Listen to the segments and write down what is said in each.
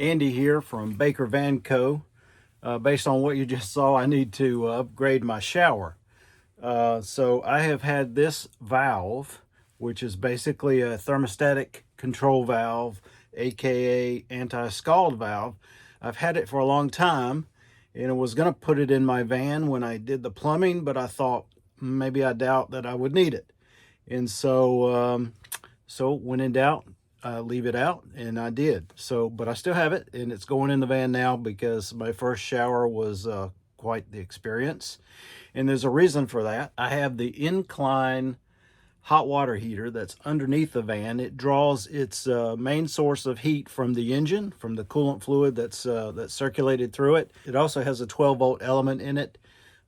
Andy here from Baker Van Co. Based on what you just saw, I need to upgrade my shower. So I have had this valve, which is basically a thermostatic control valve, aka anti-scald valve. I've had it for a long time, and I was going to put it in my van when I did the plumbing, but I thought maybe I doubt that I would need it. And so when in doubt, leave it out, and I did. So, but I still have it, and it's going in the van now because my first shower was quite the experience. And there's a reason for that. I have the incline hot water heater that's underneath the van. It draws its main source of heat from the engine, from the coolant fluid that's circulated through it. It also has a 12-volt element in it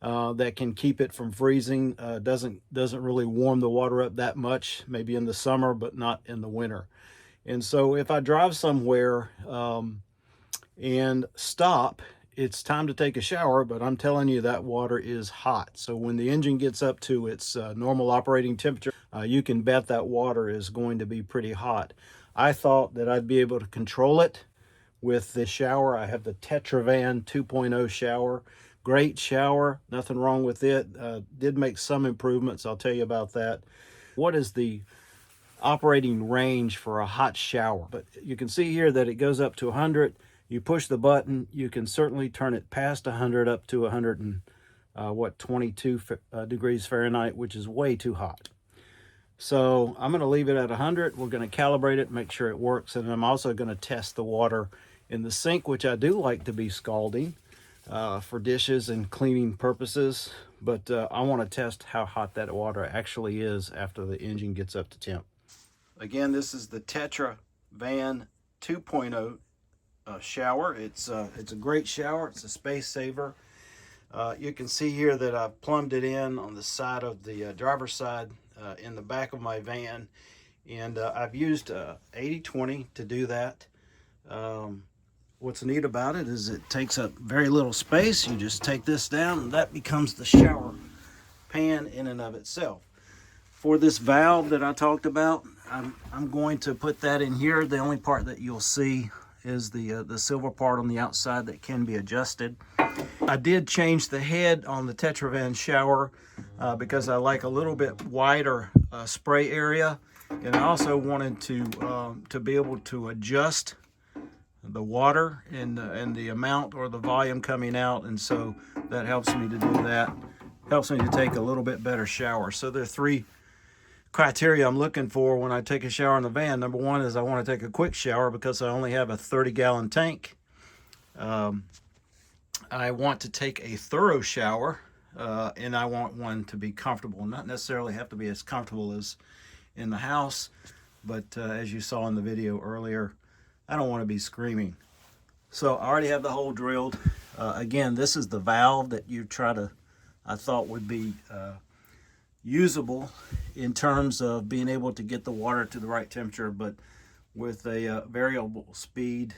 that can keep it from freezing. Doesn't really warm the water up that much, maybe in the summer, but not in the winter. And so if I drive somewhere and stop, it's time to take a shower, but I'm telling you that water is hot. So when the engine gets up to its normal operating temperature, you can bet that water is going to be pretty hot. I thought that I'd be able to control it with this shower. I have the Tetravan 2.0 shower. Great shower, nothing wrong with it. Did make some improvements, I'll tell you about that. What is the operating range for a hot shower? But you can see here that it goes up to 100. You push the button, you can certainly turn it past 100 up to 22 degrees Fahrenheit, which is way too hot. So I'm going to leave it at 100. We're going to calibrate it, make sure it works, and I'm also going to test the water in the sink, which I do like to be scalding for dishes and cleaning purposes. But I want to test how hot that water actually is after the engine gets up to temp. Again, this is the Tetravan 2.0 shower. It's a great shower. It's a space saver. You can see here that I've plumbed it in on the side of the driver's side in the back of my van, and I've used 80/20 to do that. What's neat about it is it takes up very little space. You just take this down, and that becomes the shower pan in and of itself. For this valve that I talked about, I'm going to put that in here. The only part that you'll see is the silver part on the outside that can be adjusted. I did change the head on the Tetravan shower because I like a little bit wider spray area, and I also wanted to be able to adjust the water and the amount or the volume coming out, and so that helps me to do that. Helps me to take a little bit better shower. So there are three criteria I'm looking for when I take a shower in the van. Number one is I want to take a quick shower because I only have a 30-gallon tank. I want to take a thorough shower, and I want one to be comfortable. Not necessarily have to be as comfortable as in the house, but as you saw in the video earlier, I don't want to be screaming. So I already have the hole drilled. Again, this is the valve that I thought would be usable in terms of being able to get the water to the right temperature, but with a variable speed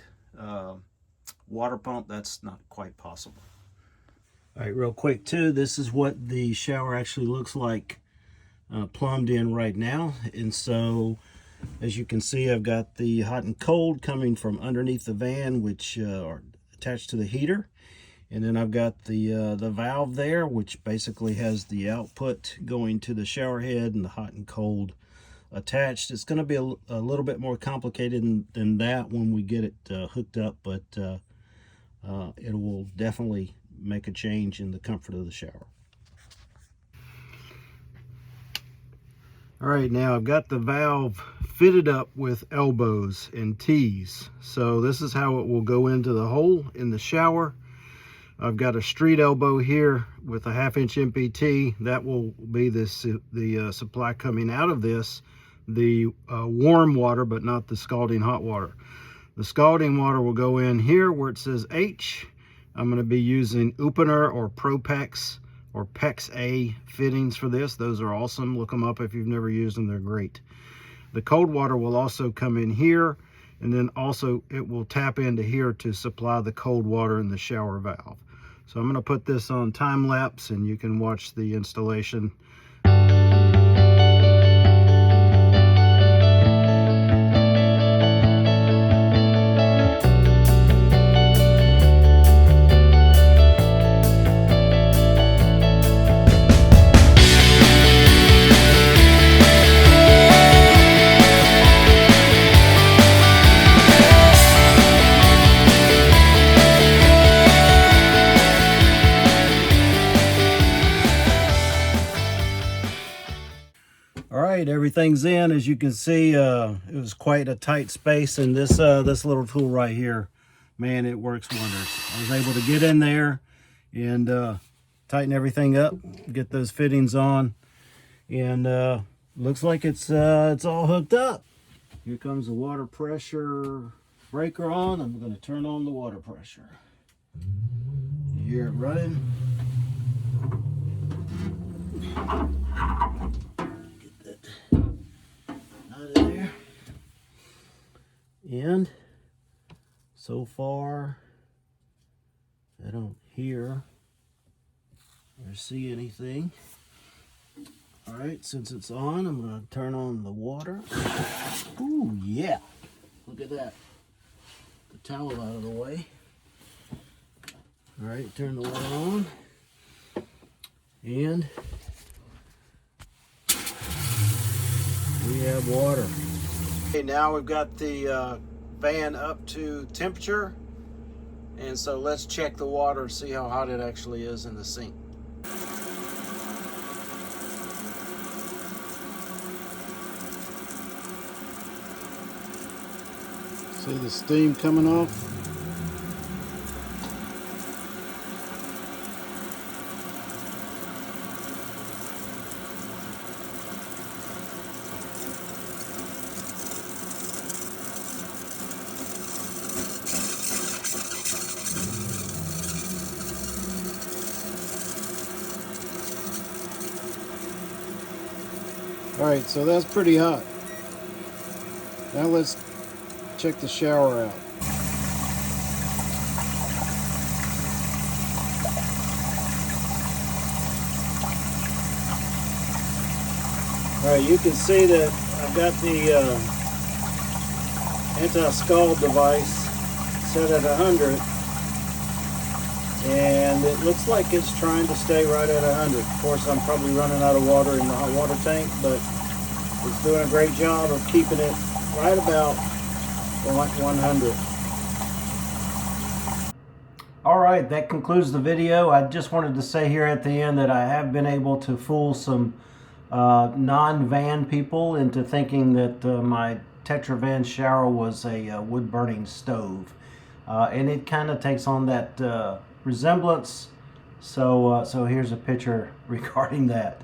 water pump, that's not quite possible. All right, real quick too, this is what the shower actually looks like plumbed in right now. And so as you can see, I've got the hot and cold coming from underneath the van, which are attached to the heater. And then I've got the valve there, which basically has the output going to the shower head and the hot and cold attached. It's going to be a little bit more complicated than that when we get it hooked up, but it will definitely make a change in the comfort of the shower. All right, now I've got the valve fitted up with elbows and T's. So this is how it will go into the hole in the shower. I've got a street elbow here with a 1/2-inch MPT. That will be the supply coming out of this, the warm water, but not the scalding hot water. The scalding water will go in here where it says H. I'm going to be using Upener or Propex or Pex A fittings for this. Those are awesome. Look them up if you've never used them. They're great. The cold water will also come in here, and then also it will tap into here to supply the cold water in the shower valve. So I'm going to put this on time lapse, and you can watch the installation. right, everything's in. As you can see, it was quite a tight space, and this little tool right here, man, it works wonders. I was able to get in there and tighten everything up, get those fittings on, and looks like it's all hooked up. Here comes the water pressure breaker on. I'm going to turn on the water pressure. You hear it running? Get that out of there. And so far, I don't hear or see anything. All right, since it's on, I'm going to turn on the water. Ooh, yeah. Look at that. The towel out of the way. All right, turn the water on. And we have water. Okay, now we've got the fan up to temperature. And so let's check the water and see how hot it actually is in the sink. See the steam coming off? All right, so that's pretty hot. Now let's check the shower out. All right, you can see that I've got the anti-scald device set at 100, and it looks like it's trying to stay right at 100. Of course, I'm probably running out of water in the hot water tank, but it's doing a great job of keeping it right about 100. All right, that concludes the video. I just wanted to say here at the end that I have been able to fool some non-van people into thinking that my Tetravan shower was a wood-burning stove. And it kind of takes on that resemblance. So here's a picture regarding that.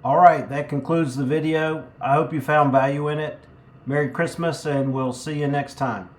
All right, that concludes the video. I hope you found value in it. Merry Christmas, and we'll see you next time.